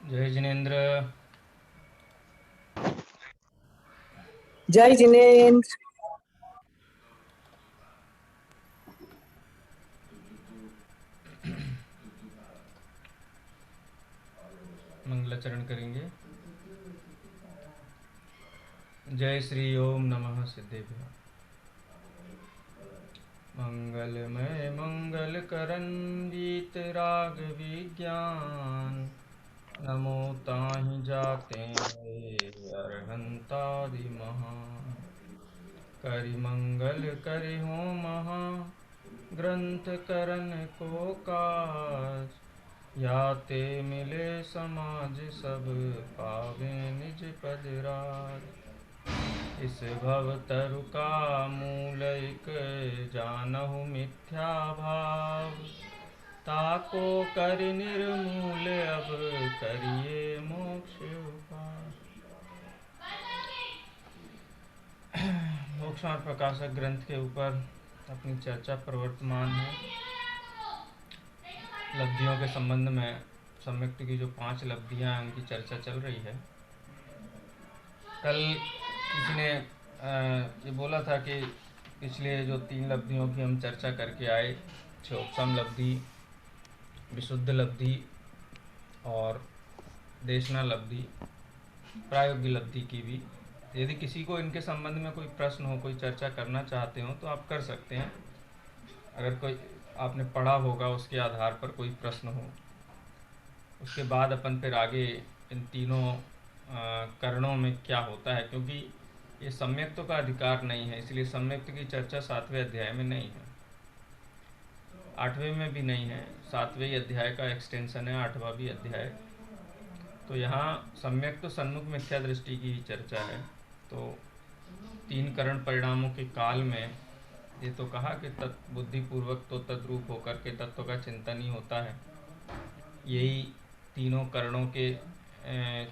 जय जिनेन्द्र। जय जिनेन्द्र। मंगलाचरण करेंगे। जय श्री ओम नमः सिद्धेभ्य। मंगलमय मंगल करन गीत राग विज्ञान, नमो ताहि जाते अरहंतादि महान। करि मंगल करि हो महा, ग्रंथ करन को काज। याते मिले समाज सब, पावे निज पद राज। इस भव तरु का मूल एक, जानहु मिथ्या भाव। ताको कर निर्मूल अब, करिए मोक्ष उपाय। मोक्ष और प्रकाशक ग्रंथ के ऊपर अपनी चर्चा प्रवर्तमान है। लब्धियों के संबंध में सम्यक्त की जो 5 लब्धियां हैं उनकी चर्चा चल रही है। कल किसी ने ये बोला था कि पिछले जो 3 लब्धियों की हम चर्चा करके आए, क्षोपसम लब्धि, विशुद्ध लब्धि और देशना लब्धि, प्रायोग्य लब्धि की भी, यदि किसी को इनके संबंध में कोई प्रश्न हो, कोई चर्चा करना चाहते हो तो आप कर सकते हैं। अगर कोई आपने पढ़ा होगा उसके आधार पर कोई प्रश्न हो, उसके बाद अपन फिर आगे इन तीनों करणों में क्या होता है, क्योंकि ये सम्यक्तों का अधिकार नहीं है, इसलिए सम्यक्त की चर्चा 7वें अध्याय में नहीं है, 8वें में भी नहीं है। 7वें अध्याय का एक्सटेंशन है 8वां भी अध्याय। तो यहाँ सम्यक्त सन्मुख मिथ्या दृष्टि की चर्चा है। तो 3 करण परिणामों के काल में ये तो कहा कि बुद्धिपूर्वक तो तद्रूप होकर के तत्व का चिंतन ही होता है। यही तीनों करणों के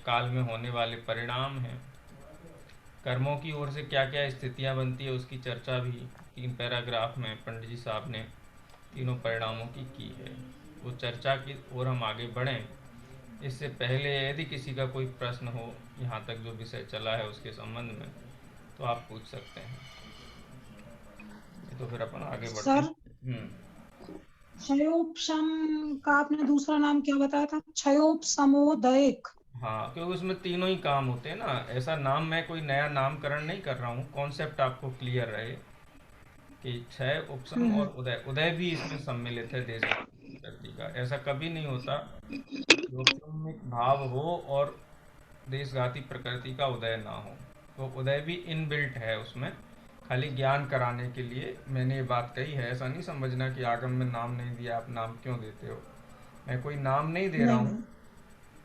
काल में होने वाले परिणाम हैं। कर्मों की ओर से क्या क्या स्थितियां बनती है उसकी चर्चा भी 3 पैराग्राफ में पंडित जी साहब ने तीनों परिणामों की है। वो चर्चा की ओर हम आगे बढ़ें, इससे पहले यदि किसी का कोई प्रश्न हो यहाँ तक जो विषय चला है उसके संबंध में, तो आप पूछ सकते हैं। तो फिर अपन आगे बढ़ते सर, हैं। क्षयोपशम का आपने दूसरा नाम क्या बताया था? क्षयोपशमोदयक। हाँ, क्योंकि उसमें तीनों ही काम होते हैं ना। ऐसा नाम, मैं कोई नया नामकरण नहीं कर रहा हूँ, कॉन्सेप्ट आपको क्लियर रहे कि क्षय, उपशम और उदय, उदय भी इसमें सम्मिलित है देश प्रकृति का। ऐसा कभी नहीं होता कि उपशम में भाव हो और देशघाती प्रकृति का उदय ना हो। तो उदय भी इनबिल्ट है उसमें, खाली ज्ञान कराने के लिए मैंने ये बात कही है। ऐसा नहीं समझना कि आगम में नाम नहीं दिया, आप नाम क्यों देते हो। मैं कोई नाम नहीं दे रहा हूँ,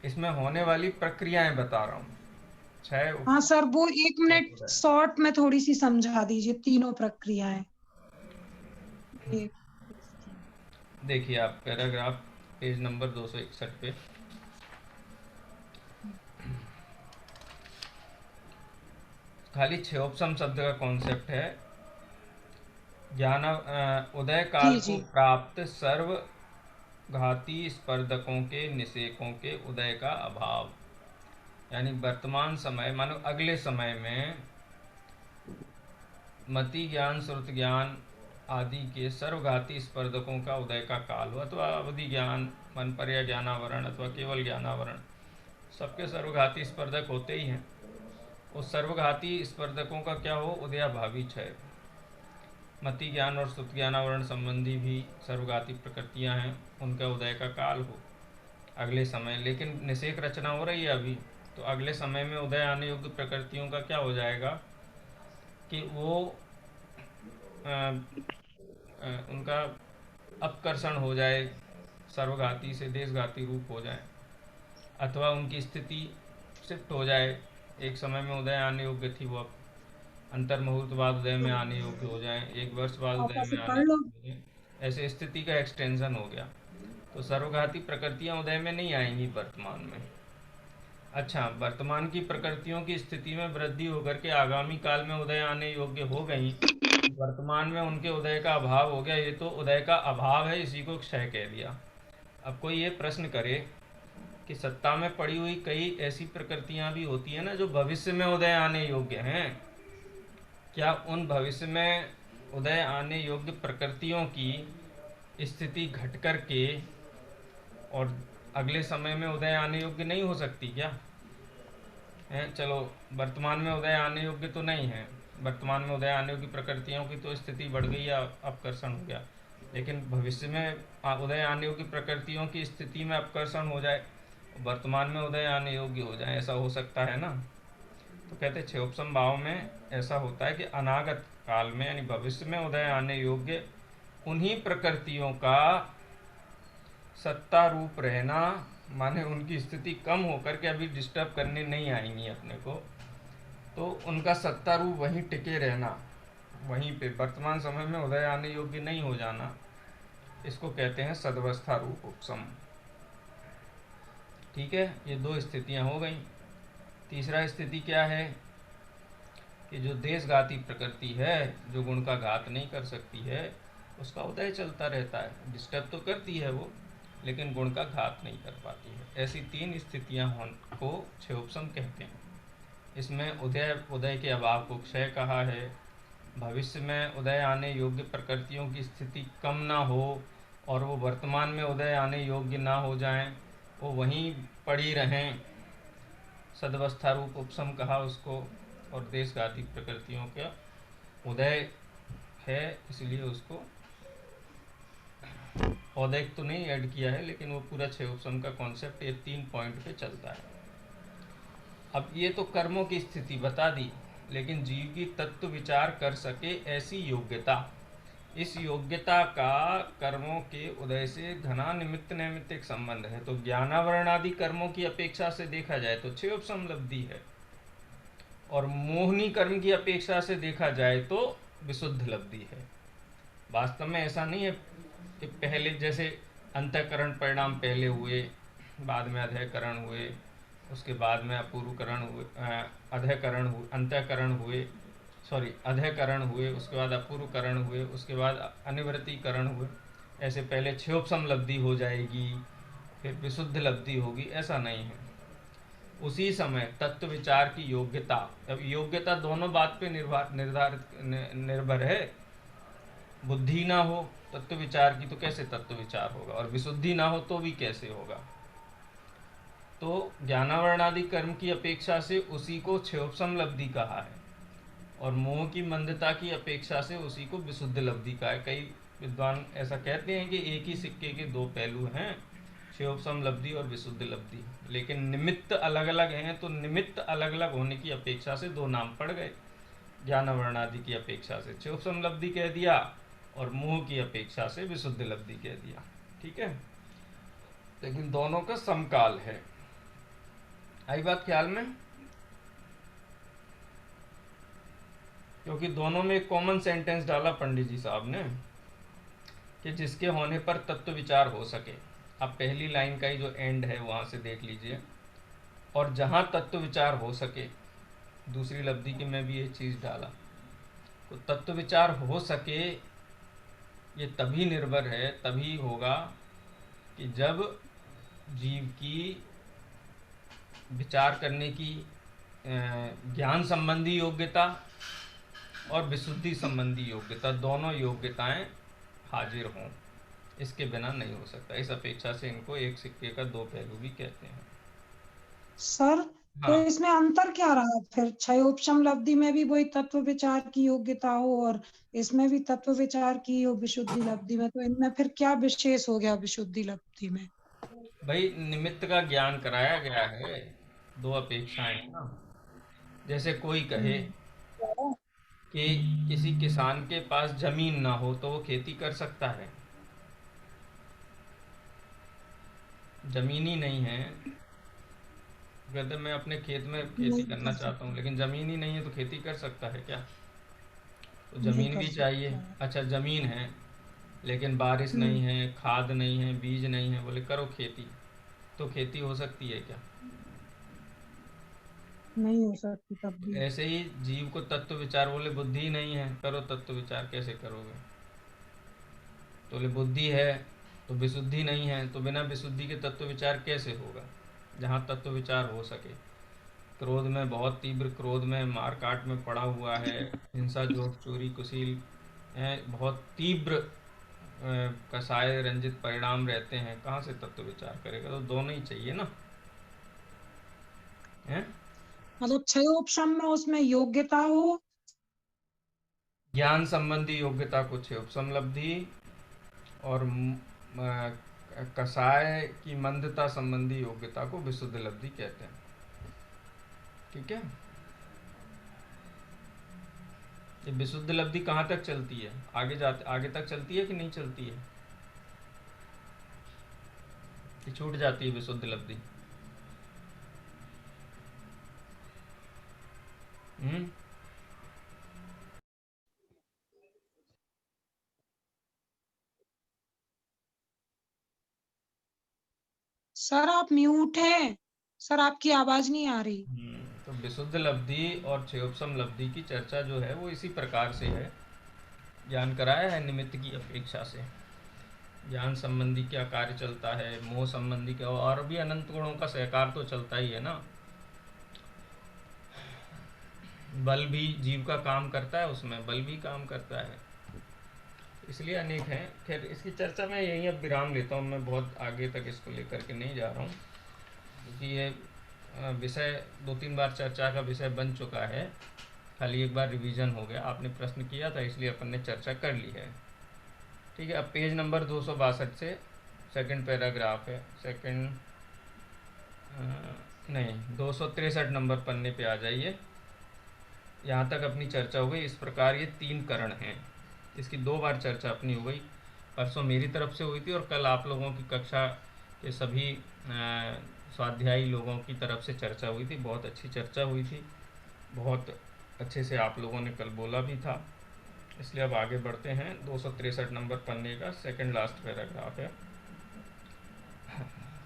इसमें होने वाली प्रक्रियाएं बता रहा हूँ। हाँ सर, वो 1 मिनट शॉर्ट में थोड़ी सी समझा दीजिए तीनों प्रक्रियाएं। देखिए आप पैराग्राफ पेज नंबर 261 पे, खाली क्षयोपशम शब्द का कॉन्सेप्ट है। ज्ञान उदय काल को प्राप्त सर्व घाती स्पर्धकों के निषेकों के उदय का अभाव, यानी वर्तमान समय मानो अगले समय में मति ज्ञान, श्रुत ज्ञान आदि के सर्वघाती स्पर्धकों का उदय का काल हो, अथवा अवधि ज्ञान, मनपर्य ज्ञानावरण अथवा केवल ज्ञानावरण, सबके सर्वघाती स्पर्धक होते ही हैं। उस सर्वघाती स्पर्धकों का क्या हो? उदयाभावी क्षय। मति ज्ञान और श्रुत ज्ञानावरण संबंधी भी सर्वघाती प्रकृतियां हैं, उनका उदय का काल हो अगले समय। लेकिन निषेक रचना हो रही है अभी, तो अगले समय में उदय आने योग्य प्रकृतियों का क्या हो जाएगा कि वो उनका अपकर्षण हो जाए, सर्वघाती से देशघाती रूप हो जाए, अथवा उनकी स्थिति शिफ्ट हो जाए। एक समय में उदय आने योग्य थी, वो अब अंतर मुहूर्त बाद उदय में आने योग्य हो जाए, 1 वर्ष बाद उदय में आने योग्य हो जाए, ऐसे स्थिति का एक्सटेंशन हो गया। तो सर्वघाती प्रकृतियां उदय में नहीं आएंगी वर्तमान में। अच्छा, वर्तमान की प्रकृतियों की स्थिति में वृद्धि होकर के आगामी काल में उदय आने योग्य हो गई, वर्तमान में उनके उदय का अभाव हो गया, ये तो उदय का अभाव है, इसी को क्षय कह दिया। अब कोई ये प्रश्न करे कि सत्ता में पड़ी हुई कई ऐसी प्रकृतियां भी होती है ना जो भविष्य में उदय आने योग्य हैं। क्या उन भविष्य में उदय आने योग्य प्रकृतियों की स्थिति घट कर के और अगले समय में उदय आने योग्य नहीं हो सकती क्या? है, चलो वर्तमान में उदय आने योग्य तो नहीं है, वर्तमान में उदय आने योग्य प्रकृतियों की तो स्थिति बढ़ गई या अपकर्षण हो गया, लेकिन भविष्य में उदय आने योग्य प्रकृतियों की स्थिति में अपकर्षण हो जाए, वर्तमान में उदय आने योग्य हो जाए, ऐसा हो सकता है ना? तो कहते क्षयोपसम भाव में ऐसा होता है कि अनागत काल में यानी भविष्य में उदय आने योग्य उन्हीं प्रकृतियों का सत्ता रूप रहना, माने उनकी स्थिति कम होकर के अभी डिस्टर्ब करने नहीं आएंगी अपने को, तो उनका सत्ता रूप वहीं टिके रहना, वहीं पे वर्तमान समय में उदय आने योग्य नहीं हो जाना, इसको कहते हैं सदवस्था रूप उपसम। ठीक है, ये दो स्थितियां हो गई। तीसरा स्थिति क्या है कि जो देशघाती प्रकृति है, जो गुण का घात नहीं कर सकती है, उसका उदय चलता रहता है, डिस्टर्ब तो करती है वो, लेकिन गुण का घात नहीं कर पाती है। ऐसी तीन स्थितियां को क्षयोपसम कहते हैं। इसमें उदय के अभाव को क्षय कहा है, भविष्य में उदय आने योग्य प्रकृतियों की स्थिति कम ना हो और वो वर्तमान में उदय आने योग्य ना हो जाएं, वो वहीं पड़ी रहें, सदवस्था रूप उपसम कहा उसको। और देशघाती प्रकृतियों का उदय है, इसलिए उसको औदैक तो नहीं ऐड किया है, लेकिन वो पूरा क्षयोपसम का कॉन्सेप्ट ये 3 पॉइंट पे चलता है। अब ये तो कर्मों की स्थिति बता दी, लेकिन जीव की तत्व विचार कर सके ऐसी योग्यता, इस योग्यता का कर्मों के उदय से घना निमित्त नैमित्तिक संबंध है। तो ज्ञानावरण आदि कर्मों की अपेक्षा से देखा जाए तो क्षयोपसम लब्धि है, और मोहनी कर्म की अपेक्षा से देखा जाए तो विशुद्ध लब्धि है। वास्तव में ऐसा नहीं है कि पहले जैसे अंतःकरण परिणाम पहले हुए, बाद में अधःकरण हुए, उसके बाद में अपूर्वकरण हुए, अधःकरण हुए, अंतःकरण हुए, अधःकरण हुए, उसके बाद अपूर्वकरण हुए, उसके बाद अनिवृत्तिकरण हुए। ऐसे पहले क्षयोपसम लब्धि हो जाएगी, फिर विशुद्ध लब्धि होगी, ऐसा नहीं है। उसी समय तत्व विचार की योग्यता, अब योग्यता दोनों बात पे निर्भर है। बुद्धि ना हो तत्व विचार की तो कैसे तत्व विचार होगा, और विशुद्धि ना हो तो भी कैसे होगा। तो ज्ञानावरण आदि कर्म की अपेक्षा से उसी को क्षयोपसम लब्धि कहा है, और मोह की मंदता की अपेक्षा से उसी को विशुद्ध लब्धि कहा है। कई विद्वान ऐसा कहते हैं कि एक ही सिक्के के दो पहलू हैं, क्षयोपसम लब्धि और विशुद्ध लब्धि, लेकिन निमित्त अलग अलग हैं, तो निमित्त अलग अलग होने की अपेक्षा से दो नाम पड़ गए। ज्ञानावरण आदि की अपेक्षा से क्षयोपसम लब्धि कह दिया और मोह की अपेक्षा से विशुद्ध लब्धि कह दिया। ठीक है, लेकिन दोनों का समकाल है। आई बात ख्याल में? क्योंकि दोनों में एक कॉमन सेंटेंस डाला पंडित जी साहब ने कि जिसके होने पर तत्व विचार हो सके। अब पहली लाइन का ही जो एंड है वहां से देख लीजिए, और जहां तत्व विचार हो सके, दूसरी लब्धि के में भी ये चीज डाला। तो तत्व विचार हो सके ये तभी निर्भर है, तभी होगा कि जब जीव की विचार करने की ज्ञान संबंधी योग्यता और विशुद्धि संबंधी योग्यता, दोनों योग्यताएं हाजिर हों, इसके बिना नहीं हो सकता। इस अपेक्षा से इनको एक सिक्के का दो पहलू भी कहते हैं। सर, तो हाँ, इसमें अंतर क्या रहा फिर? क्षयोपसम लब्धि में भी वही तत्व विचार की योग्यता हो और इसमें भी तत्व विचार की हो विशुद्धि लब्धि में, तो इनमें फिर क्या विशेष हो गया विशुद्धि लब्धि में? भाई निमित्त का ज्ञान कराया गया है, दो अपेक्षाएं हैं ना। जैसे कोई कहे हम्म। कि किसी किसान के पास जमीन ना हो तो वो खेती कर सकता है, जमीन ही नहीं है, कहते मैं अपने खेत में खेती नहीं करना कर चाहता हूँ, सकता, लेकिन जमीन ही नहीं है तो खेती कर सकता है क्या? तो नहीं जमीन कर भी चाहिए। सकता। अच्छा जमीन है लेकिन बारिश नहीं हम्म। है, खाद नहीं है, बीज नहीं है, बोले करो खेती, तो खेती हो सकती है क्या? नहीं हो सकती तब तो भी। ऐसे ही जीव को तत्व विचार, बोले बुद्धि ही नहीं है, करो तत्व विचार, कैसे करोगे? तो बोले बुद्धि है तो विशुद्धि नहीं है, तो बिना विशुद्धि के तत्व विचार कैसे होगा? जहाँ तत्व विचार हो सके। क्रोध में, बहुत तीव्र क्रोध में, मार काट में पड़ा हुआ है, हिंसा, झूठ, चोरी, कुशील है, बहुत तीव्र कसाय रंजित परिणाम रहते हैं, कहाँ से तत्व विचार करेगा? तो दोनों ही चाहिए ना, है? मतलब क्षयोपशम में उसमें योग्यता हो, ज्ञान संबंधी योग्यता को क्षयोपशम लब्धि, और कसाय की मंदता संबंधी योग्यता को विशुद्ध लब्धि कहते हैं। ठीक है। ये विशुद्ध लब्धि कहाँ तक चलती है? आगे तक चलती है कि नहीं चलती है, कि छूट जाती है विशुद्ध लब्धि? हम्म। सर आप म्यूट है, सर आपकी आवाज नहीं आ रही। तो विशुद्ध लब्धि और क्षयोपशम लब्धि की चर्चा जो है वो इसी प्रकार से है, ज्ञान कराया है निमित्त की अपेक्षा से। ज्ञान संबंधी क्या कार्य चलता है, मोह संबंधी क्या, और भी अनंत गुणों का सहकार तो चलता ही है ना। बल भी जीव का काम करता है, उसमें बल भी काम करता है, इसलिए अनेक हैं। खैर इसकी चर्चा मैं यहीं अब विराम लेता हूँ, मैं बहुत आगे तक इसको लेकर के नहीं जा रहा हूँ, क्योंकि ये विषय 2-3 बार चर्चा का विषय बन चुका है, खाली एक बार रिवीजन हो गया। आपने प्रश्न किया था इसलिए अपन ने चर्चा कर ली है। ठीक है, अब पेज नंबर 262 से सेकंड पैराग्राफ है, सेकंड नहीं 263 नंबर पन्ने पे आ जाइए। यहाँ तक अपनी चर्चा हो गई। इस प्रकार ये 3 करण हैं, इसकी 2 बार चर्चा अपनी हो गई। परसों मेरी तरफ से हुई थी और कल आप लोगों की कक्षा के सभी स्वाध्यायी लोगों की तरफ से चर्चा हुई थी। बहुत अच्छी चर्चा हुई थी, बहुत अच्छे से आप लोगों ने कल बोला भी था। इसलिए अब आगे बढ़ते हैं। 263 नंबर पन्ने का सेकंड लास्ट पैराग्राफ है।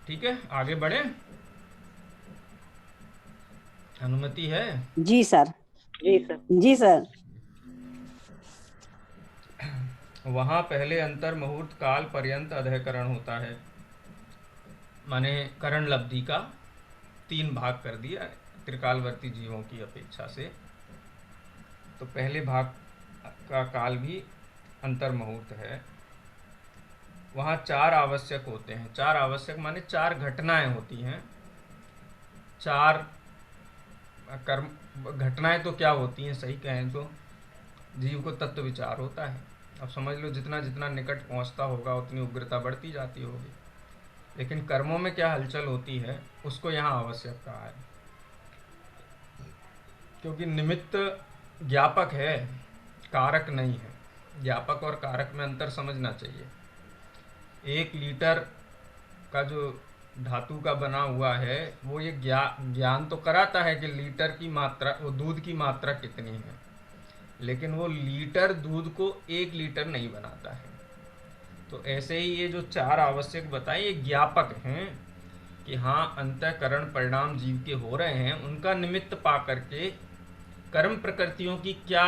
ठीक है, आगे बढ़े, अनुमति है? जी सर। जी सर। जी सर। वहाँ पहले अंतर मुहूर्त काल पर्यंत अधःकरण होता है, माने करण लब्धि का 3 भाग कर दिया त्रिकालवर्ती जीवों की अपेक्षा से। तो पहले भाग का काल भी अंतर मुहूर्त है। वहाँ 4 आवश्यक होते हैं। 4 आवश्यक माने 4 घटनाएं होती हैं। 4 कर्म घटनाएं तो क्या होती हैं, सही कहें तो जीव को तत्व विचार होता है। अब समझ लो जितना जितना निकट पहुंचता होगा उतनी उग्रता बढ़ती जाती होगी। लेकिन कर्मों में क्या हलचल होती है उसको यहाँ आवश्यक कहा है, क्योंकि निमित्त ज्ञापक है, कारक नहीं है। ज्ञापक और कारक में अंतर समझना चाहिए। 1 लीटर का जो धातु का बना हुआ है वो ये ज्ञान तो कराता है कि लीटर की मात्रा, वो दूध की मात्रा कितनी है, लेकिन वो लीटर दूध को 1 लीटर नहीं बनाता है। तो ऐसे ही ये जो 4 आवश्यक बताए ये ज्ञापक हैं कि हाँ अंतःकरण परिणाम जीव के हो रहे हैं, उनका निमित्त पा करके कर्म प्रकृतियों की क्या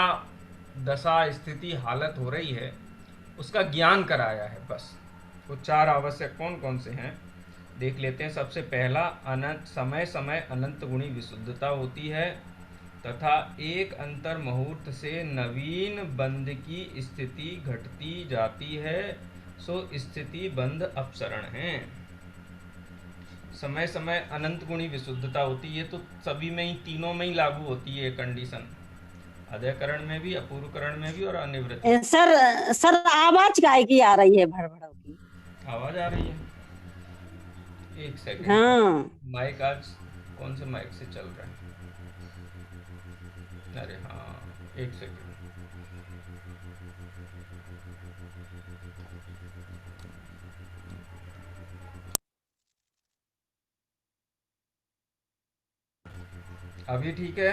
दशा स्थिति हालत हो रही है उसका ज्ञान कराया है बस। वो 4 आवश्यक कौन कौन से हैं देख लेते हैं। सबसे पहला, अनंत समय समय अनंत गुणी विशुद्धता होती है, तथा एक अंतर मुहूर्त से नवीन बंध की स्थिति घटती जाती है, सो स्थिति बंध अपसरण है। समय समय अनंत गुणी विशुद्धता होती है, तो सभी में ही, तीनों में ही लागू होती है कंडीशन, अधःकरण में भी, अपूर्वकरण में भी और अनिवृत्ति। सर सर आवाज काहे की आ रही है भड़बड़ की? आवाज आ रही है? एक सेकंड। हाँ माइक आज कौन से माइक से चल रहा है? अरे हाँ, एक सेकंड। अभी ठीक है?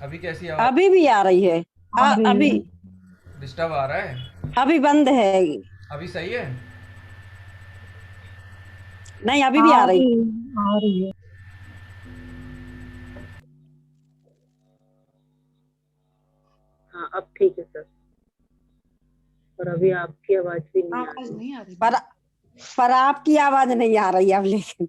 अभी कैसी आवाज? अभी भी आ रही है। अभी डिस्टर्ब आ रहा है? अभी बंद है। अभी सही है? नहीं अभी भी आ रही। आ रही है। हाँ अब ठीक है सर, और अभी आपकी आवाज भी नहीं आ आवाज रही। नहीं आ रही। पर पर आपकी आवाज नहीं आ रही अब, लेकिन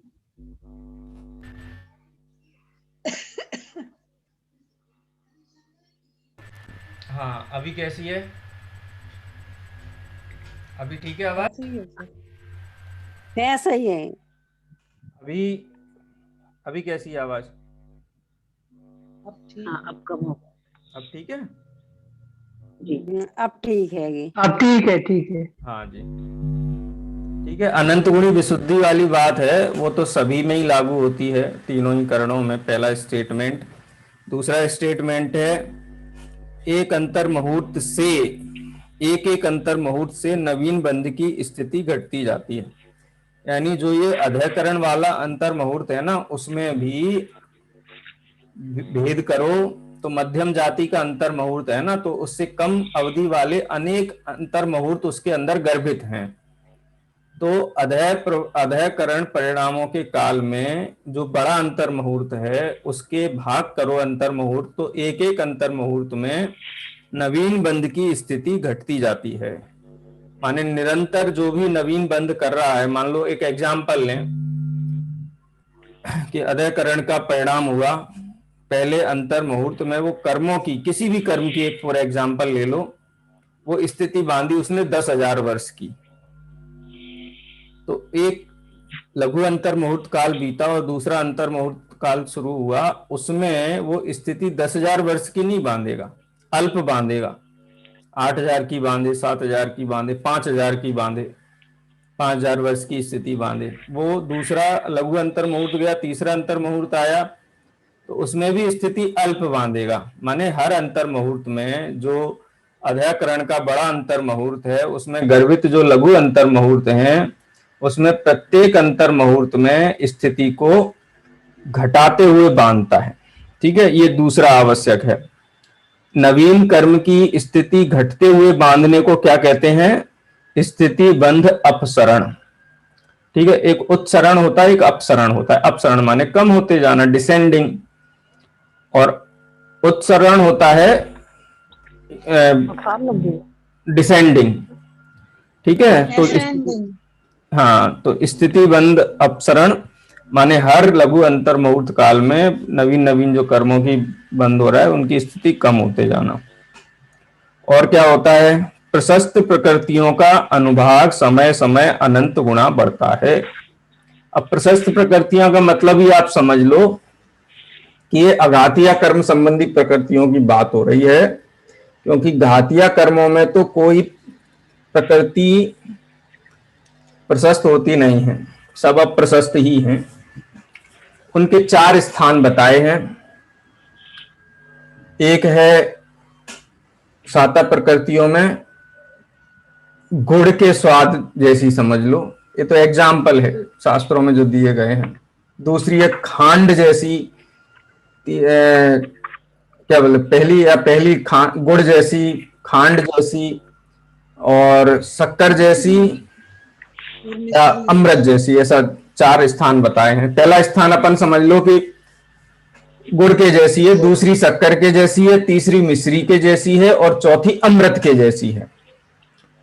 हाँ, अभी कैसी है? अभी ठीक है आवाज? सही है सर। कैसे ही है। अभी अभी कैसी है आवाज? अब ठीक हाँ अब कम हो अब ठीक है? जी। अब ठीक है ये। अब ठीक है ठीक है। हाँ जी, ठीक है। अनंत गुणी विशुद्धि वाली बात है, वो तो सभी में ही लागू होती है, तीनों ही करणों में। पहला स्टेटमेंट। दूसरा स्टेटमेंट है एक अंतर मुहूर्त से, एक अंतर मुहूर्त से नवीन बंध की स्थिति घटती जाती है। यानी जो ये अध्ययकरण वाला अंतर मुहूर्त है ना, उसमें भी भेद करो तो मध्यम जाति का अंतर मुहूर्त है ना, तो उससे कम अवधि वाले अनेक अंतर मुहूर्त उसके अंदर गर्भित हैं। तो अध्ययकरण परिणामों के काल में जो बड़ा अंतर मुहूर्त है उसके भाग करो अंतर मुहूर्त, तो एक एक अंतर मुहूर्त में नवीन बंध की स्थिति घटती जाती है। माने निरंतर जो भी नवीन बंध कर रहा है, मान लो एक एग्जाम्पल लें कि अध्ययकरण का परिणाम हुआ, पहले अंतर मुहूर्त में वो कर्मों की, किसी भी कर्म की एक फॉर एग्जाम्पल ले लो, वो स्थिति बांधी उसने 10,000 वर्ष की। तो एक लघु अंतर मुहूर्त काल बीता और दूसरा अंतर मुहूर्त काल शुरू हुआ, उसमें वो स्थिति 10,000 वर्ष की नहीं बांधेगा, अल्प बांधेगा। 8,000 की बांधे, 7,000 की बांधे, 5,000 की बांधे, 5,000 वर्ष की स्थिति बांधे। वो दूसरा लघु अंतर मुहूर्त गया, तीसरा अंतर मुहूर्त आया, तो उसमें भी स्थिति अल्प बांधेगा। माने हर अंतर मुहूर्त में जो अध्ययकरण का बड़ा अंतर मुहूर्त है, उसमें गर्भित जो लघु अंतर मुहूर्त हैं, उसमें प्रत्येक अंतर मुहूर्त में स्थिति को घटाते हुए बांधता है। ठीक है, ये दूसरा आवश्यक है। नवीन कर्म की स्थिति घटते हुए बांधने को क्या कहते हैं? स्थिति बंध अपसरण। ठीक है, एक उत्सरण होता है, एक अपसरण होता है। अपसरण माने कम होते जाना, डिसेंडिंग, और उत्सरण होता है डिसेंडिंग। ठीक है, तो हाँ, तो स्थिति बंध अपसरण माने हर लघु अंतर मुहूर्त काल में नवीन नवीन जो कर्मों की बंद हो रहा है उनकी स्थिति कम होते जाना। और क्या होता है? प्रशस्त प्रकृतियों का अनुभाग समय समय अनंत गुणा बढ़ता है। अब प्रशस्त प्रकृतियों का मतलब ही आप समझ लो कि ये अघातिया कर्म संबंधी प्रकृतियों की बात हो रही है, क्योंकि घातिया कर्मों में तो कोई प्रकृति प्रशस्त होती नहीं है, सब अप्रशस्त ही हैं। उनके 4 स्थान बताए हैं। एक है साता प्रकृतियों में गुड़ के स्वाद जैसी, समझ लो, ये तो एग्जाम्पल है शास्त्रों में जो दिए गए हैं। दूसरी है खांड जैसी, क्या बोले, पहली गुड़ जैसी, खांड जैसी, और शक्कर जैसी या अमृत जैसी। ऐसा 4 स्थान बताए हैं। पहला स्थान अपन समझ लो कि गुड़ के जैसी है, दूसरी शक्कर के जैसी है, तीसरी मिश्री के जैसी है, और चौथी अमृत के जैसी है।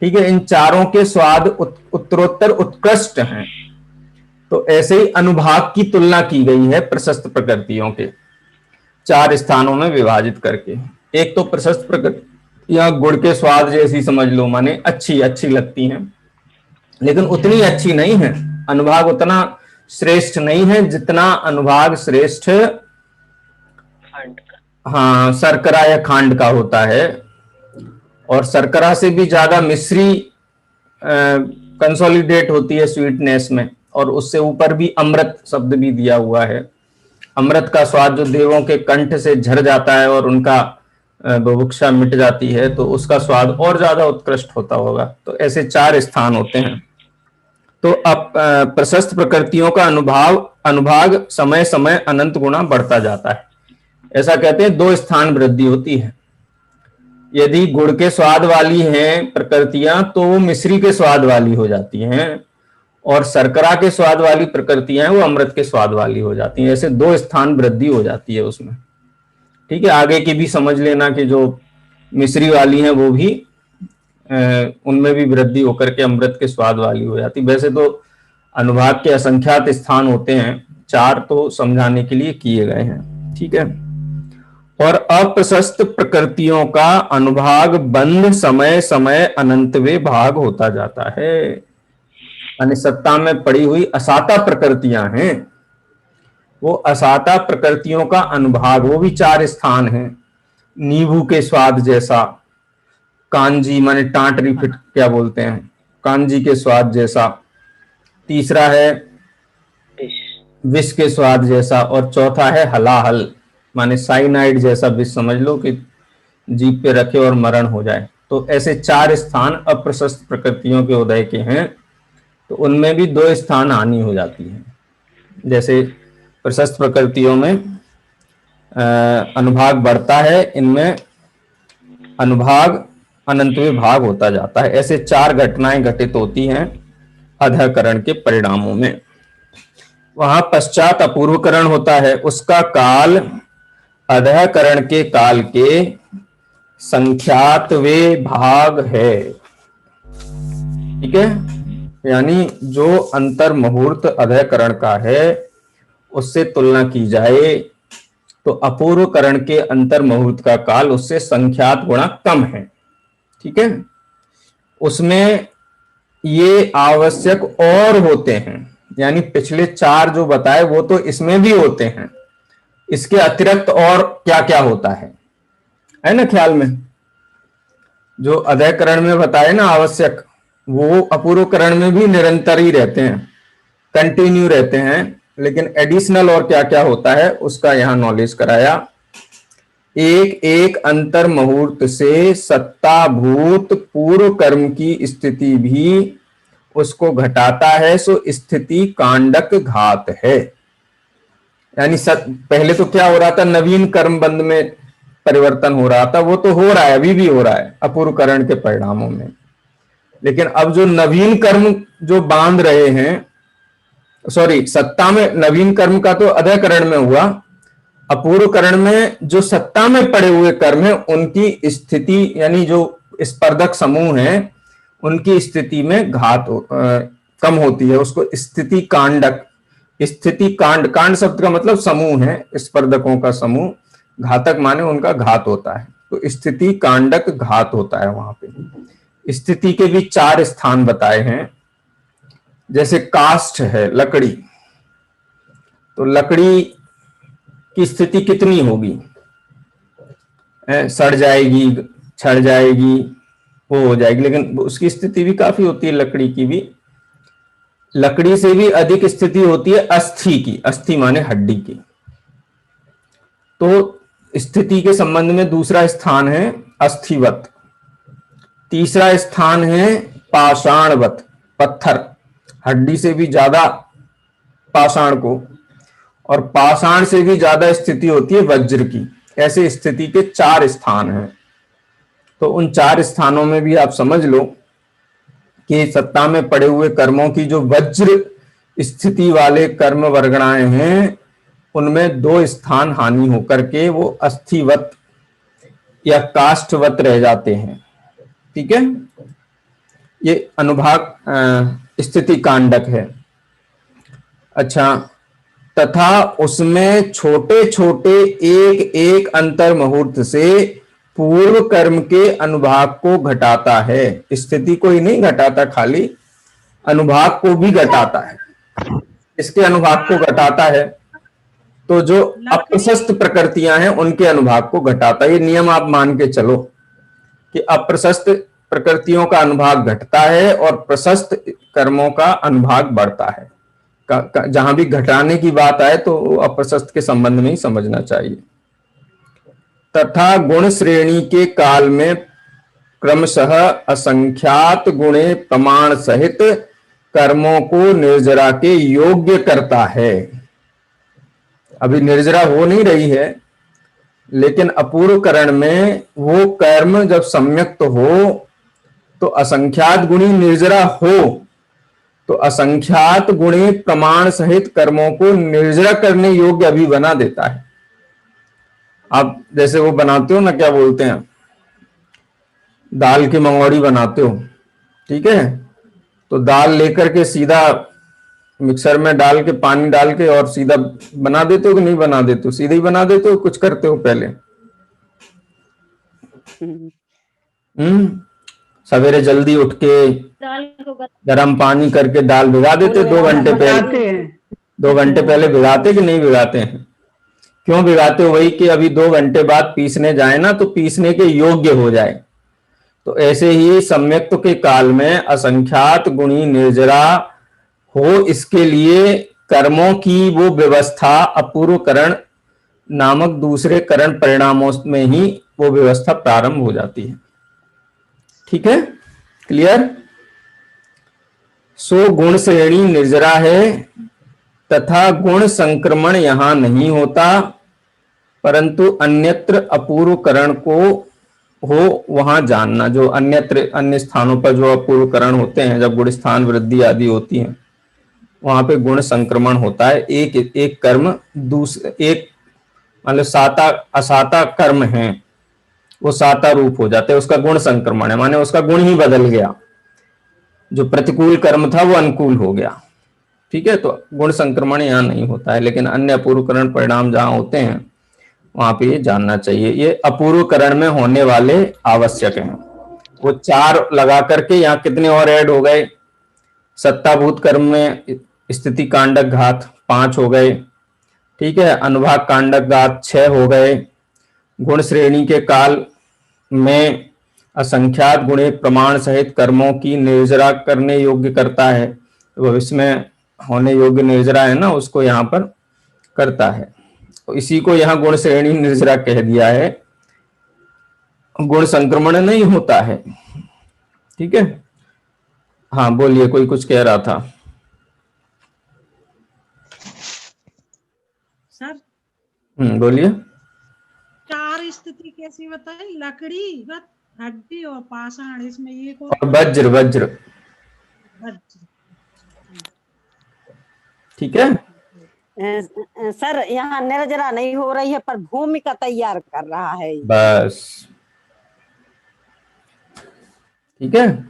ठीक है, इन चारों के स्वाद उत्तरोत्तर उत्कृष्ट हैं। तो ऐसे ही अनुभाग की तुलना की गई है प्रशस्त प्रकृतियों के 4 स्थानों में विभाजित करके। एक तो प्रशस्त प्रकृतियां गुड़ के स्वाद जैसी समझ लो, माने अच्छी लगती हैं, लेकिन उतनी अच्छी नहीं है। अनुभाग उतना श्रेष्ठ नहीं है जितना अनुभाग श्रेष्ठ हाँ शर्करा या खांड का होता है। और शर्करा से भी ज्यादा मिश्री कंसोलिडेट होती है स्वीटनेस में, और उससे ऊपर भी अमृत शब्द भी दिया हुआ है। अमृत का स्वाद जो देवों के कंठ से झर जाता है और उनका बुभुक्षा मिट जाती है, तो उसका स्वाद और ज्यादा उत्कृष्ट होता होगा। तो ऐसे 4 स्थान होते हैं। तो अब प्रशस्त प्रकृतियों का अनुभाग समय समय अनंत गुणा बढ़ता जाता है। ऐसा कहते हैं 2 स्थान वृद्धि होती है। यदि गुड़ के स्वाद वाली हैं प्रकृतियां, तो वो मिश्री के स्वाद वाली हो जाती हैं, और शर्करा के स्वाद वाली प्रकृतियां हैं वो अमृत के स्वाद वाली हो जाती हैं। ऐसे 2 स्थान वृद्धि हो जाती है उसमें। ठीक है, आगे की भी समझ लेना कि जो मिश्री वाली हैं वो भी उनमें भी वृद्धि होकर के अमृत के स्वाद वाली हो जाती। वैसे तो अनुभाग के असंख्यात स्थान होते हैं, 4 तो समझाने के लिए किए गए हैं, ठीक है। और अप्रशस्त प्रकृतियों का अनुभाग बंध समय समय अनंतवे भाग होता जाता है। यानी सत्ता में पड़ी हुई असाता प्रकृतियां हैं, वो असाता प्रकृतियों का अनुभाग, वो भी 4 स्थान हैं। नींबू के स्वाद जैसा, कांजी माने टांटरी फिट क्या बोलते हैं, कांजी के स्वाद जैसा। तीसरा है विष के स्वाद जैसा, और चौथा है हलाहल माने साइनाइड जैसा विष, समझ लो कि जीभ पे रखे और मरण हो जाए। तो ऐसे 4 स्थान अप्रशस्त प्रकृतियों के उदय के हैं, तो उनमें भी 2 स्थान हानि हो जाती है। जैसे प्रशस्त प्रकृतियों में अनुभाग बढ़ता है, इनमें अनुभाग अनंतवे भाग होता जाता है। ऐसे 4 घटनाएं घटित होती हैं अधःकरण के परिणामों में। वहां पश्चात अपूर्वकरण होता है, उसका काल अधःकरण के काल के संख्यातवे भाग है, ठीक है। यानी जो अंतर मुहूर्त अधःकरण का है उससे तुलना की जाए तो अपूर्वकरण के अंतर मुहूर्त का काल उससे संख्यात गुणा कम है, ठीक है। उसमें ये आवश्यक और होते हैं, यानी पिछले 4 जो बताए वो तो इसमें भी होते हैं, इसके अतिरिक्त और क्या क्या होता है ना ख्याल में। जो अधःकरण में बताए ना आवश्यक, वो अपूर्वकरण में भी निरंतर ही रहते हैं, कंटिन्यू रहते हैं। लेकिन एडिशनल और क्या क्या होता है उसका यहां नॉलेज कराया। एक एक अंतर मुहूर्त से सत्ताभूत पूर्व कर्म की स्थिति भी उसको घटाता है, सो स्थिति कांडक घात है। यानी पहले तो क्या हो रहा था, नवीन कर्म बंध में परिवर्तन हो रहा था, वो तो हो रहा है, अभी भी हो रहा है अपूर्वकरण के परिणामों में। लेकिन अब जो नवीन कर्म जो बांध रहे हैं, सॉरी सत्ता में नवीन कर्म का तो अधःकरण में हुआ, अपूर्वकरण में जो सत्ता में पड़े हुए कर्म है उनकी स्थिति यानी जो स्पर्धक समूह है उनकी स्थिति में घात कम होती है, उसको स्थिति कांडक, स्थिति कांड शब्द का मतलब समूह है, स्पर्धकों का समूह, घातक माने उनका घात होता है, तो स्थिति कांडक घात होता है। वहां पे स्थिति के भी 4 स्थान बताए हैं। जैसे काष्ठ है लकड़ी, तो लकड़ी की स्थिति कितनी होगी, सड़ जाएगी, छड़ जाएगी, वो हो जाएगी, लेकिन उसकी स्थिति भी काफी होती है लकड़ी की भी। लकड़ी से भी अधिक स्थिति होती है अस्थि की, अस्थि माने हड्डी की। तो स्थिति के संबंध में दूसरा स्थान है अस्थिवत, तीसरा स्थान है पाषाणवत, पत्थर, हड्डी से भी ज्यादा पाषाण को, और पाषाण से भी ज्यादा स्थिति होती है वज्र की। ऐसे स्थिति के 4 स्थान हैं। तो उन 4 स्थानों में भी आप समझ लो कि सत्ता में पड़े हुए कर्मों की जो वज्र स्थिति वाले कर्म वर्गणाएं हैं उनमें 2 स्थान हानि होकर के वो अस्थिवत या काष्ठवत रह जाते हैं, ठीक है। ये अनुभाग स्थिति कांडक है। अच्छा, तथा उसमें छोटे छोटे एक एक अंतर मुहूर्त से पूर्व कर्म के अनुभाग को घटाता है। स्थिति को ही नहीं घटाता, खाली अनुभाग को भी घटाता है, इसके अनुभाग को घटाता है। तो जो अप्रशस्त प्रकृतियां हैं उनके अनुभाग को घटाता है। ये नियम आप मान के चलो कि अप्रशस्त प्रकृतियों का अनुभाग घटता है और प्रशस्त कर्मों का अनुभाग बढ़ता है। जहां भी घटाने की बात आए तो अप्रशस्त के संबंध में ही समझना चाहिए। तथा गुण श्रेणी के काल में क्रमशः असंख्यात गुणे प्रमाण सहित कर्मों को निर्जरा के योग्य करता है। अभी निर्जरा हो नहीं रही है, लेकिन अपूर्व करण में वो कर्म जब सम्यक्त हो तो असंख्यात गुणी निर्जरा हो तो असंख्यात गुणी प्रमाण सहित कर्मों को निर्जरा करने योग्य अभी बना देता है। आप जैसे वो बनाते हो ना, क्या बोलते हैं, दाल की मंगौड़ी बनाते हो, ठीक है, तो दाल लेकर के सीधा मिक्सर में डाल के पानी डाल के और सीधा बना देते हो कि नहीं बना देते हो? सीधे ही बना देते हो, कुछ करते हो पहले? सवेरे जल्दी उठ के दाल को गर्म पानी करके दाल भिगा देते 2 घंटे पहले, बताते हैं 2 घंटे पहले भिगाते कि नहीं भिगाते हैं? क्यों भिगाते हो? वही कि अभी 2 घंटे बाद पीसने जाए ना तो पीसने के योग्य हो जाए। तो ऐसे ही सम्यक्त के काल में असंख्यात गुणी निर्जरा हो, इसके लिए कर्मों की वो व्यवस्था अपूर्व करण नामक दूसरे करण परिणामों में ही वो व्यवस्था प्रारंभ हो जाती है। ठीक है, क्लियर? सो गुण श्रेणी निर्जरा है तथा गुण संक्रमण यहां नहीं होता, परंतु अन्यत्र अपूर्व करण को हो वहां जानना। जो अन्य स्थानों पर जो अपूर्व करण होते हैं, जब गुण स्थान वृद्धि आदि होती है, वहां पे गुण संक्रमण होता है। एक कर्म दूसरे, एक मतलब साता असाता कर्म है, वो साता रूप हो जाते हैं, उसका गुण संक्रमण है, माने उसका गुण ही बदल गया, जो प्रतिकूल कर्म था वो अनुकूल हो गया। ठीक है, तो गुण संक्रमण यहाँ नहीं होता है, लेकिन अन्य अपूर्वकरण परिणाम जहां होते हैं वहां पे ये जानना चाहिए। ये अपूर्वकरण में होने वाले आवश्यक हैं। वो 4 लगा करके यहाँ कितने और ऐड हो गए? सत्ताभूत कर्म में स्थिति कांडक घात 5 हो गए, ठीक है, अनुभाग कांडक घात 6 हो गए। गुण श्रेणी के काल में असंख्यात गुणे प्रमाण सहित कर्मों की निर्जरा करने योग्य करता है। भविष्य में होने योग्य निर्जरा है ना, उसको यहाँ पर करता है, तो इसी को यहाँ गुण श्रेणी निर्जरा कह दिया है। गुण संक्रमण नहीं होता है। ठीक है, हाँ बोलिए, कोई कुछ कह रहा था। सर बोलिए। 4 स्थिति कैसी बताई? लकड़ी, हड्डी और पाषाण, इसमें ये को और वज्र, वज्र, ठीक है। सर यहाँ निर्जरा नहीं हो रही है, पर भूमिका तैयार कर रहा है। बस, ठीक है,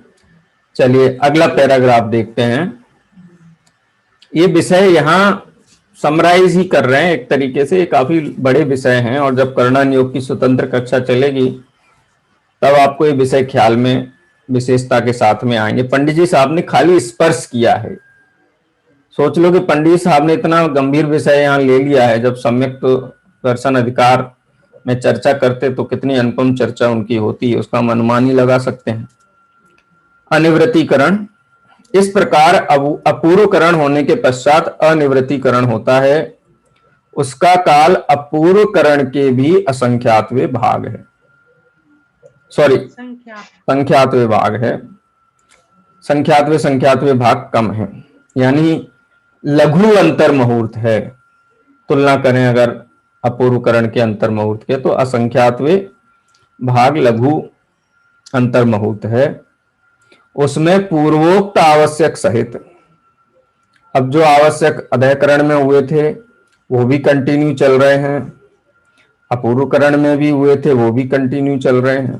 चलिए अगला पैराग्राफ देखते हैं। ये विषय यहाँ समराइज ही कर रहे हैं एक तरीके से, ये काफी बड़े विषय हैं, और जब कर्णन योग की स्वतंत्र कक्षा चलेगी तब आपको ये विषय ख्याल में विशेषता के साथ में आएंगे। पंडित जी साहब ने खाली स्पर्श किया है। सोच लो कि पंडित साहब ने इतना गंभीर विषय यहाँ ले लिया है, जब सम्यक तो दर्शन अधिकार में चर्चा करते तो कितनी अनुपम चर्चा उनकी होती है, उसका हम अनुमान ही लगा सकते हैं। अनिवृत्तीकरण, इस प्रकार अपूर्वकरण होने के पश्चात अनिवृत्तीकरण होता है। उसका काल अपूर्वकरण के भी असंख्यातवे भाग है, सॉरी संख्यातवे भाग है। संख्यातवे भाग कम है, यानी लघु अंतर मुहूर्त है। तुलना करें अगर अपूर्वकरण के अंतर मुहूर्त के, तो असंख्यातवे भाग लघु अंतर मुहूर्त है। उसमें पूर्वोक्त आवश्यक सहित, अब जो आवश्यक अधयकरण में हुए थे वो भी कंटिन्यू चल रहे हैं, अपूर्वकरण में भी हुए थे वो भी कंटिन्यू चल रहे हैं।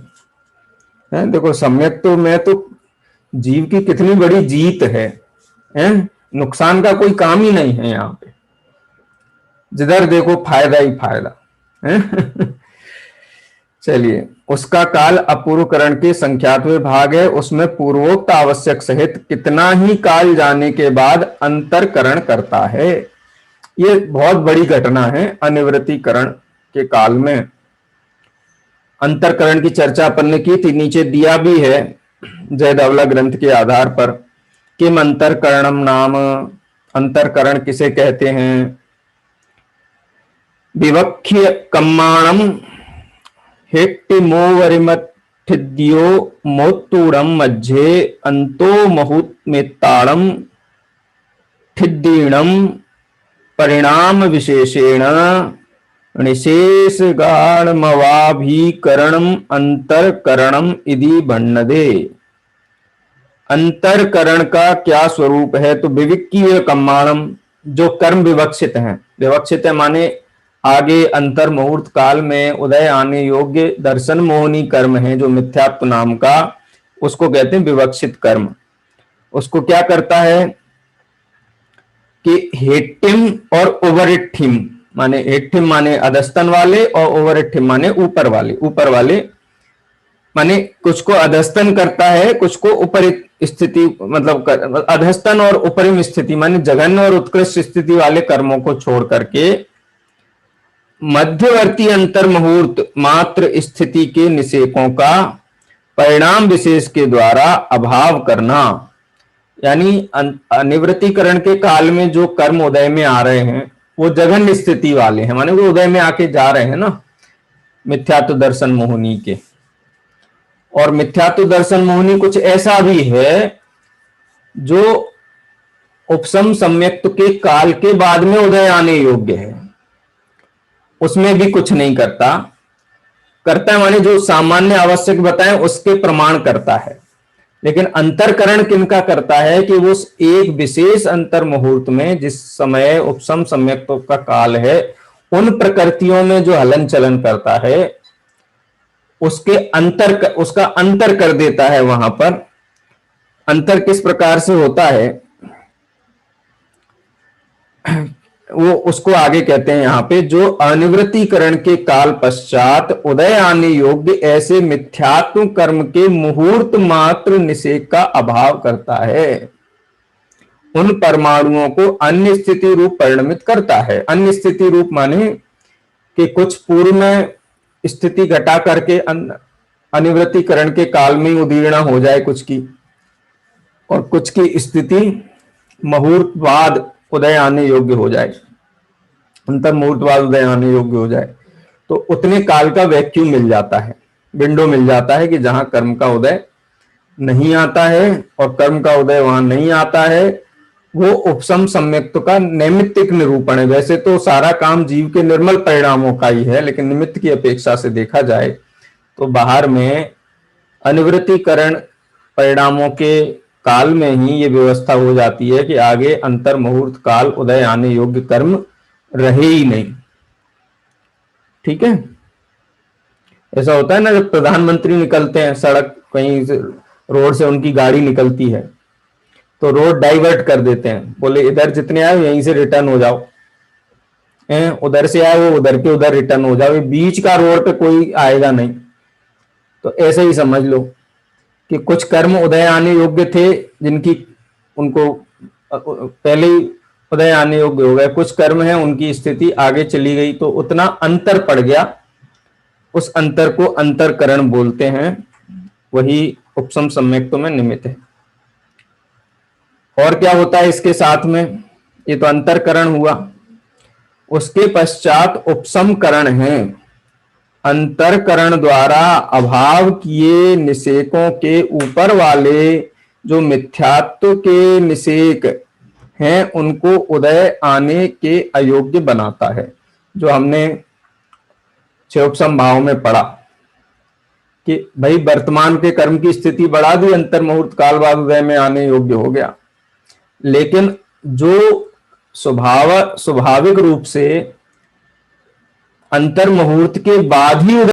देखो सम्यक तो में तो जीव की कितनी बड़ी जीत है, नुकसान का कोई काम ही नहीं है यहाँ पे, जिधर देखो फायदा ही फायदा है। चलिए, उसका काल अपूर्वकरण के संख्यातवे भाग है। उसमें पूर्वोक्त आवश्यक सहित कितना ही काल जाने के बाद अंतरकरण करता है। ये बहुत बड़ी घटना है। अनिवृत्तीकरण के काल में अंतरकरण की चर्चा अपन ने की थी, नीचे दिया भी है जयधवला ग्रंथ के आधार पर। किम अंतरकरणम नाम, अंतरकरण किसे कहते हैं? विवक्ष्य कम्माणम हेक्टिमोवरिमठिद्यो मोत्तूरम मध्ये अंतो महुत्मेत्ताड़म ठिद्दीणम परिणाम विशेषेण निशेष गाणमवाभीकरणम अंतरकरणम इति बन्नदे। अंतरकरण का क्या स्वरूप है? तो विविक्कीय कम्माणम, जो कर्म विवक्षित हैं, विवक्षित है माने आगे अंतर मुहूर्त काल में उदय आने योग्य दर्शन मोहनी कर्म है जो मिथ्यात्व नाम का, उसको कहते हैं विवक्षित कर्म। उसको क्या करता है कि हेट्टिम और ओवरिट्ठिम, माने हेट्ठिम माने अधस्तन वाले और ओवरिट्ठिम माने ऊपर वाले माने कुछ को अधस्तन करता है, कुछ को ऊपर स्थिति, मतलब अधस्तन और उपरिम स्थिति माने जघन्य और उत्कृष्ट स्थिति वाले कर्मों को छोड़ करके मध्यवर्ती अंतर मुहूर्त मात्र स्थिति के निषेकों का परिणाम विशेष के द्वारा अभाव करना। यानी अनिवृत्तिकरण के काल में जो कर्म उदय में आ रहे हैं वो जघन्य स्थिति वाले हैं, माने वो उदय में आके जा रहे हैं ना मिथ्यात्व दर्शन मोहिनी के। और मिथ्यात्व दर्शन मोहिनी कुछ ऐसा भी है जो उपसम सम्यक्त के काल के बाद में उदय आने योग्य है, उसमें भी कुछ नहीं करता है माने जो सामान्य आवश्यक बताएं उसके प्रमाण करता है। लेकिन अंतरकरण किनका करता है कि वो एक विशेष अंतर मुहूर्त में जिस समय उपसम सम्यक्त का काल है उन प्रकृतियों में जो हलन चलन करता है उसका अंतर कर देता है। वहां पर अंतर किस प्रकार से होता है वो उसको आगे कहते हैं यहां पे, जो अनिवृत्तिकरण के काल पश्चात उदय आने योग्य ऐसे मिथ्यात्व कर्म के मुहूर्त मात्र निषेक का अभाव करता है, उन परमाणुओं को अन्य स्थिति रूप परिणमित करता है। अन्य स्थिति रूप माने कि कुछ पूर्व में स्थिति घटा करके अनिवृत्तिकरण के काल में उदीर्णा हो जाए कुछ की, और कुछ की स्थिति मुहूर्त बाद उदय आने योग्य हो जाए, अंतर मुहूर्त बाद उदय आने योग्य हो जाए, तो उतने काल का वैक्यूम मिल जाता है, विंडो मिल जाता है कि जहां कर्म का उदय नहीं आता है और कर्म का उदय वहां नहीं आता है, वो उपसम सम्यक्त का नैमित्तिक निरूपण है। वैसे तो सारा काम जीव के निर्मल परिणामों का ही है, लेकिन निमित्त की अपेक्षा से देखा जाए तो बाहर में अनिवृत्तिकरण परिणामों के काल में ही ये व्यवस्था हो जाती है कि आगे अंतर मुहूर्त काल उदय आने योग्य कर्म रहे ही नहीं। ठीक है, ऐसा होता है ना जब प्रधानमंत्री निकलते हैं सड़क, कहीं से रोड से उनकी गाड़ी निकलती है तो रोड डाइवर्ट कर देते हैं, बोले इधर जितने आए यहीं से रिटर्न हो जाओ, उधर से आए वो उधर के उधर रिटर्न हो जाओ, बीच का रोड पे कोई आएगा नहीं। तो ऐसे ही समझ लो कि कुछ कर्म उदय आने योग्य थे जिनकी उनको पहले ही उदय आने योग्य हो गए, कुछ कर्म है उनकी स्थिति आगे चली गई, तो उतना अंतर पड़ गया, उस अंतर को अंतरकरण बोलते हैं, वही उपसम सम्यक्तों में निमित्त है। और क्या होता है इसके साथ में, ये तो अंतरकरण हुआ, उसके पश्चात उपसमकरण है। अंतरकरण द्वारा अभाव किए निषेकों के ऊपर वाले जो मिथ्यात्व के निषेक हैं उनको उदय आने के अयोग्य बनाता है। जो हमने उपसम भाव में पढ़ा कि भाई वर्तमान के कर्म की स्थिति बढ़ा दी, अंतर मुहूर्त काल बाद उदय में आने योग्य हो गया, लेकिन जो स्वाभाविक रूप से अंतर मुहूर्त के बाद ही